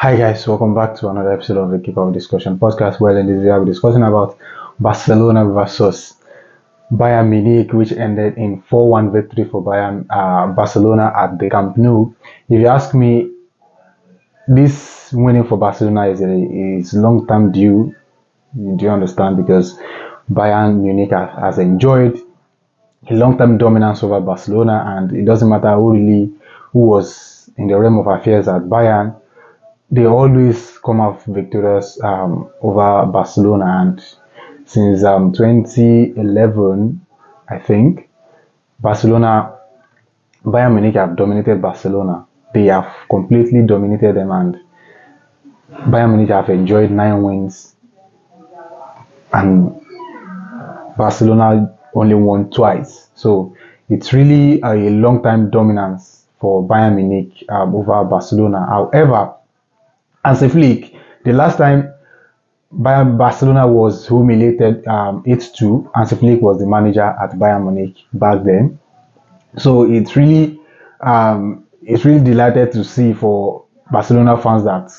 Hi guys, welcome back to another episode of the Kickoff Discussion podcast. Well, in this video, I'll be discussing about Barcelona versus Bayern Munich, which ended in 4-1 victory for Barcelona at the Camp Nou. If you ask me, this winning for Barcelona is long-term due. Do you understand? Because Bayern Munich has enjoyed a long-term dominance over Barcelona, and it doesn't matter who was in the realm of affairs at Bayern. They always come out victorious over Barcelona, and since 2011, I think Bayern Munich have dominated Barcelona. They have completely dominated them, and Bayern Munich have enjoyed 9 wins, and Barcelona only won twice. So it's really a long-time dominance for Bayern Munich over Barcelona. However, Hansi Flick, the last time Barcelona was humiliated 8-2, Hansi Flick was the manager at Bayern Munich back then. So it's really delighted to see for Barcelona fans that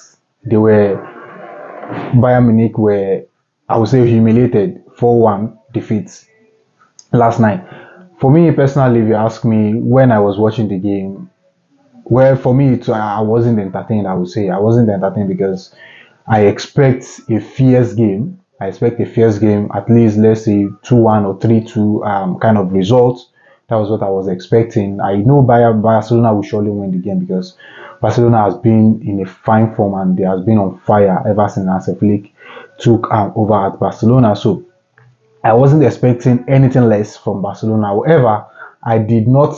Bayern Munich were, I would say, humiliated 4-1 defeats last night. For me personally, if you ask me, when I was watching the game, well, for me, I wasn't entertained. I would say I wasn't entertained because I expect a fierce game. At least let's say 2-1 or 3-2 kind of result. That was what I was expecting. I know Barcelona will surely win the game because Barcelona has been in a fine form and they has been on fire ever since Hansi Flick took over at Barcelona. So I wasn't expecting anything less from Barcelona. However, I did not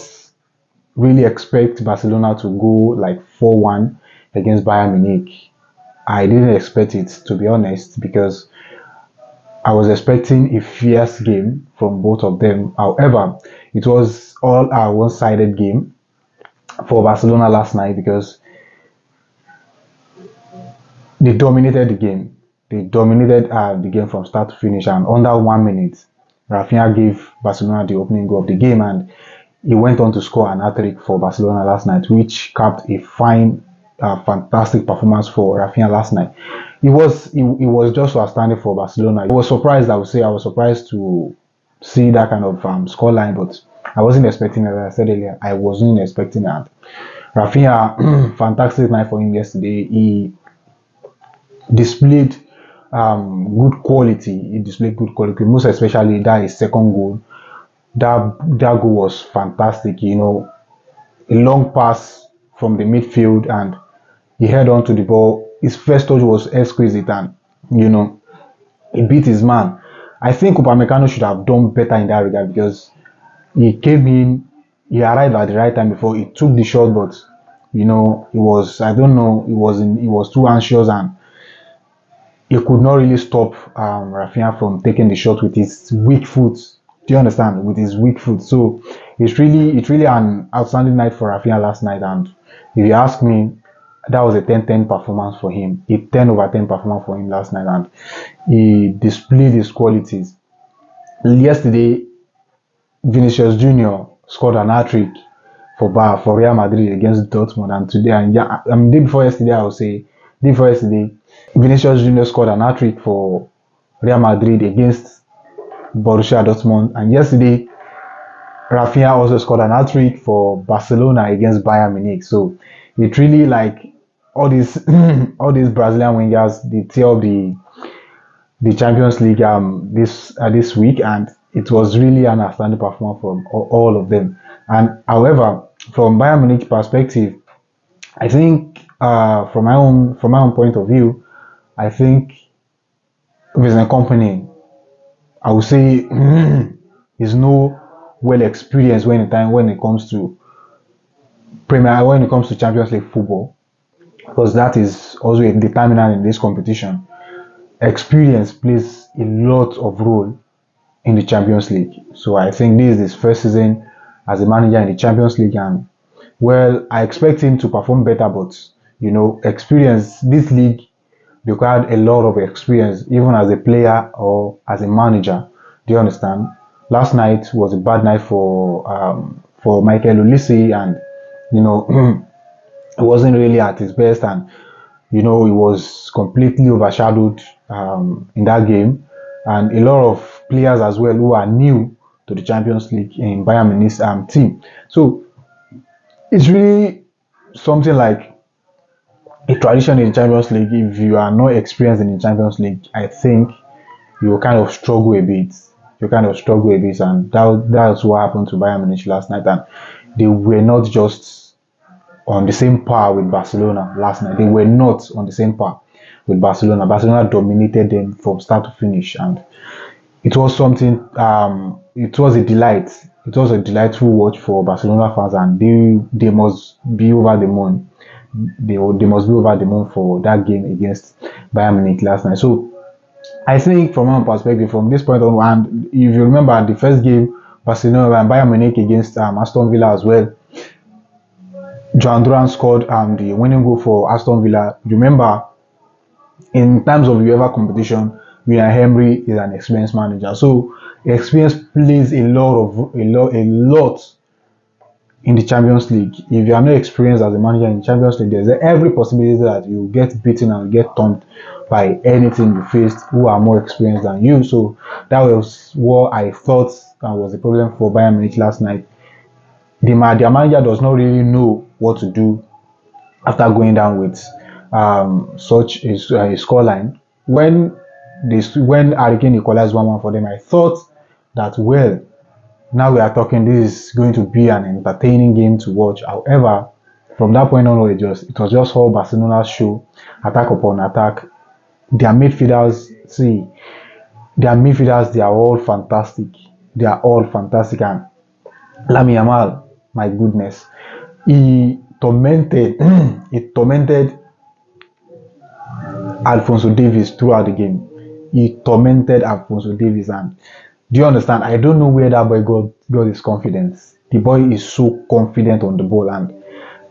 really expect Barcelona to go like 4-1 against Bayern Munich. I didn't expect it, to be honest, because I was expecting a fierce game from both of them. However, it was all a one-sided game for Barcelona last night because they dominated the game. They dominated the game from start to finish, and under 1 minute, Raphinha gave Barcelona the opening goal of the game, and he went on to score an hat-trick for Barcelona last night, which capped a fantastic performance for Raphinha last night. It was just outstanding for Barcelona. I was surprised, I would say. I was surprised to see that kind of scoreline, but I wasn't expecting it. As I said earlier, I wasn't expecting that. Raphinha, fantastic night for him yesterday. He displayed good quality. Most especially that his second goal. That goal was fantastic. A long pass from the midfield, and he held on to the ball. His first touch was exquisite, and he beat his man. I think Upamecano should have done better in that regard because he came in, he arrived at the right time before he took the shot, but he was too anxious and he could not really stop Raphinha from taking the shot with his weak foot. Do you understand? With his weak foot. So it's really an outstanding night for Raphinha last night. And if you ask me, that was a 10-10 performance for him. A 10/10 performance for him last night. And he displayed his qualities. Yesterday, Vinicius Jr. scored an hat-trick for Real Madrid against Dortmund. And day before yesterday, Vinicius Jr. scored an hat-trick for Real Madrid against Borussia Dortmund, and yesterday Raphinha also scored an hat-trick for Barcelona against Bayern Munich. So it really, like, all these all these Brazilian wingers, they tear up the Champions League this week, and it was really an outstanding performance from all of them. And however, from Bayern Munich perspective, I think from my own point of view, I think Vincent Kompany, I would say, is no well experienced when it comes to Champions League football, because that is also a determinant in this competition. Experience plays a lot of role in the Champions League. So I think this is his first season as a manager in the Champions League, and well, I expect him to perform better, but experience, this league required a lot of experience, even as a player or as a manager. Do you understand? Last night was a bad night for Michael Olise, and it wasn't really at his best, and he was completely overshadowed in that game, and a lot of players as well who are new to the Champions League in Bayern Munich's team. So it's really something like a tradition in the Champions League. If you are not experienced in the Champions League, I think you will kind of struggle a bit. You kind of struggle a bit, and that's what happened to Bayern Munich last night. And they were not just on the same par with Barcelona last night. They were not on the same par with Barcelona. Barcelona dominated them from start to finish, and it was something. It was a delight. It was a delightful watch for Barcelona fans, and they must be over the moon. They must be over the moon for that game against Bayern Munich last night. So I think from my perspective, from this point on, and if you remember the first game, Barcelona and Bayern Munich against Aston Villa as well, Joan Duran scored the winning goal for Aston Villa. Remember, in terms of UEFA competition, Unai Emery is an experienced manager, so experience plays a lot in the Champions League. If you are not experienced as a manager in the Champions League, there's every possibility that you get beaten and get thumped by anything you faced who are more experienced than you. So that was what I thought was the problem for Bayern Munich last night. Their manager does not really know what to do after going down with such a scoreline. When Harry Kane equalized 1-1 for them, I thought that, well, now we are talking, this is going to be an entertaining game to watch. However, from that point on, it was just all Barcelona's show, attack upon attack. Their midfielders, they are all fantastic. They are all fantastic. And Lamine Yamal, my goodness, he tormented Alphonso Davies throughout the game. He tormented Alphonso Davies, and do you understand? I don't know where that boy got his confidence. The boy is so confident on the ball, and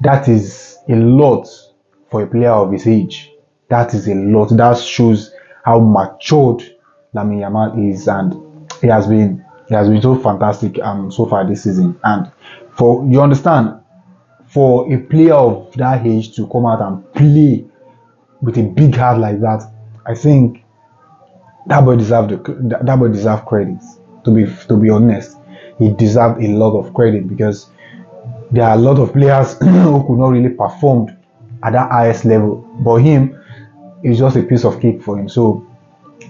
that is a lot for a player of his age. That is a lot. That shows how matured Lamine Yamal is, and he has been so fantastic so far this season. And you understand, for a player of that age to come out and play with a big heart like that, I think that boy deserved credit. To be honest, he deserved a lot of credit, because there are a lot of players who could not really perform at that highest level, but him is just a piece of cake for him. So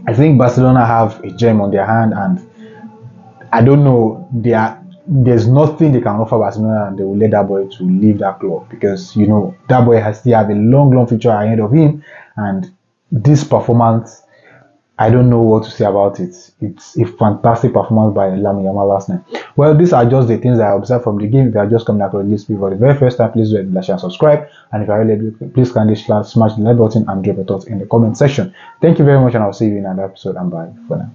I think Barcelona have a gem on their hand, and I don't know, there's nothing they can offer Barcelona, and they will let that boy to leave that club, because that boy still have a long future ahead of him. And this performance, I don't know what to say about it. It's a fantastic performance by Lamine Yamal last night. Well, these are just the things that I observed from the game. If you are just coming across this video for the very first time, please do like and subscribe. And if you are really, please kindly smash the like button and drop your thoughts in the comment section. Thank you very much, and I'll see you in another episode, and bye for now.